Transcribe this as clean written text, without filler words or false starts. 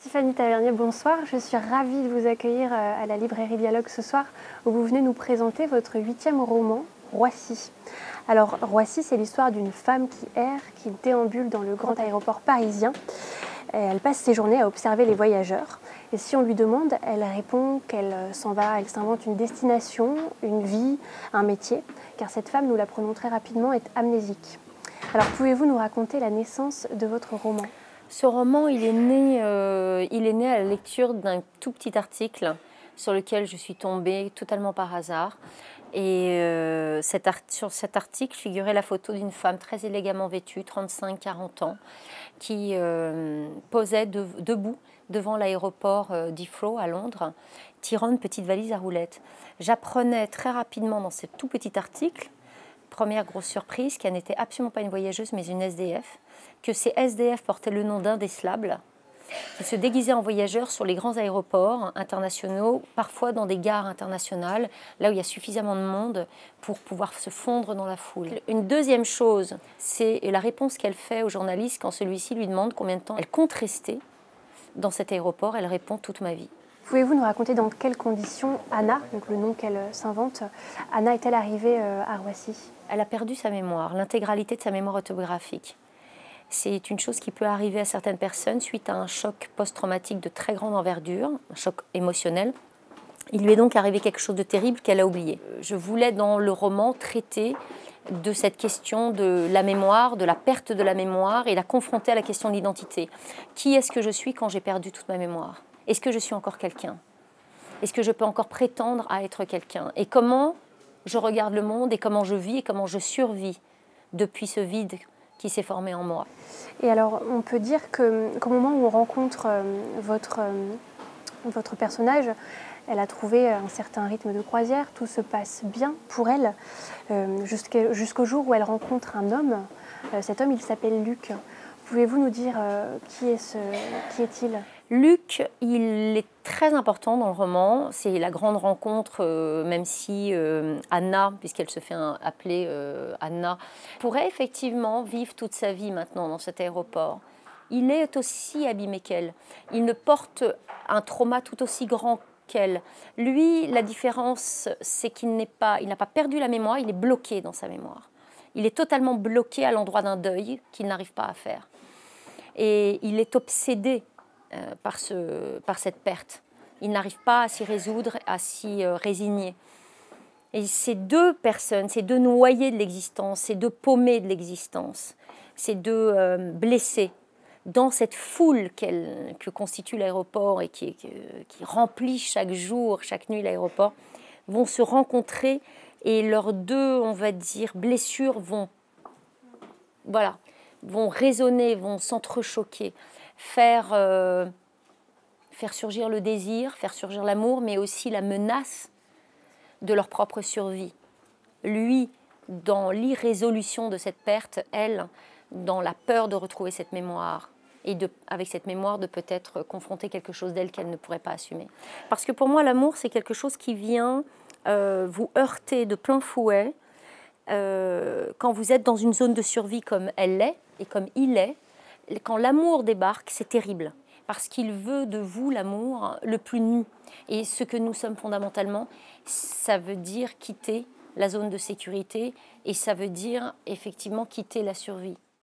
Tiffany Tavernier, bonsoir. Je suis ravie de vous accueillir à la librairie Dialogue ce soir où vous venez nous présenter votre 8e roman, Roissy. Alors, Roissy, c'est l'histoire d'une femme qui erre, qui déambule dans le grand aéroport parisien. Elle passe ses journées à observer les voyageurs. Et si on lui demande, elle répond qu'elle s'en va, elle s'invente une destination, une vie, un métier, car cette femme, nous l'apprenons très rapidement, est amnésique. Alors, pouvez-vous nous raconter la naissance de votre roman ? Ce roman, il est né à la lecture d'un tout petit article sur lequel je suis tombée totalement par hasard. Et sur cet article figurait la photo d'une femme très élégamment vêtue, 35-40 ans, qui posait debout devant l'aéroport d'Heathrow à Londres, tirant une petite valise à roulettes. J'apprenais très rapidement dans ce tout petit article, première grosse surprise, qu'elle n'était absolument pas une voyageuse mais une SDF, que ces SDF portaient le nom d'indécelables, qui se déguisaient en voyageurs sur les grands aéroports internationaux, parfois dans des gares internationales, là où il y a suffisamment de monde pour pouvoir se fondre dans la foule. Une deuxième chose, c'est la réponse qu'elle fait au journaliste quand celui-ci lui demande combien de temps elle compte rester dans cet aéroport. Elle répond « toute ma vie ». Pouvez-vous nous raconter dans quelles conditions Anna, donc le nom qu'elle s'invente, Anna est-elle arrivée à Roissy? Elle a perdu sa mémoire, l'intégralité de sa mémoire autobiographique. C'est une chose qui peut arriver à certaines personnes suite à un choc post-traumatique de très grande envergure, un choc émotionnel. Il lui est donc arrivé quelque chose de terrible qu'elle a oublié. Je voulais dans le roman traiter de cette question de la mémoire, de la perte de la mémoire et la confronter à la question de l'identité. Qui est-ce que je suis quand j'ai perdu toute ma mémoire? Est-ce que je suis encore quelqu'un? Est-ce que je peux encore prétendre à être quelqu'un? Et comment je regarde le monde et comment je vis et comment je survis depuis ce vide qui s'est formé en moi. Et alors, on peut dire qu'au moment où on rencontre votre personnage, elle a trouvé un certain rythme de croisière, tout se passe bien pour elle, jusqu'au jour où elle rencontre un homme. Cet homme, il s'appelle Luc. Pouvez-vous nous dire qui est-il ? Luc, il est très important dans le roman. C'est la grande rencontre, même si Anna, puisqu'elle se fait appeler Anna, pourrait effectivement vivre toute sa vie maintenant dans cet aéroport. Il est aussi abîmé qu'elle. Il ne porte un trauma tout aussi grand qu'elle. Lui, la différence, c'est qu'il n'a pas perdu la mémoire, il est bloqué dans sa mémoire. Il est totalement bloqué à l'endroit d'un deuil qu'il n'arrive pas à faire. Et il est obsédé par cette perte. Il n'arrive pas à s'y résoudre, à s'y résigner. Et ces deux personnes, ces deux noyés de l'existence, ces deux paumés de l'existence, ces deux blessés, dans cette foule que constitue l'aéroport et qui remplit chaque jour, chaque nuit l'aéroport, vont se rencontrer et leurs deux, on va dire, blessures vont résonner, vont s'entrechoquer, faire surgir le désir, faire surgir l'amour, mais aussi la menace de leur propre survie. Lui, dans l'irrésolution de cette perte, elle, dans la peur de retrouver cette mémoire, et avec cette mémoire de peut-être confronter quelque chose d'elle qu'elle ne pourrait pas assumer. Parce que pour moi, l'amour, c'est quelque chose qui vient vous heurter de plein fouet quand vous êtes dans une zone de survie comme elle l'est, et comme il est. Quand l'amour débarque, c'est terrible, parce qu'il veut de vous l'amour le plus nu. Et ce que nous sommes fondamentalement, ça veut dire quitter la zone de sécurité, et ça veut dire effectivement quitter la survie.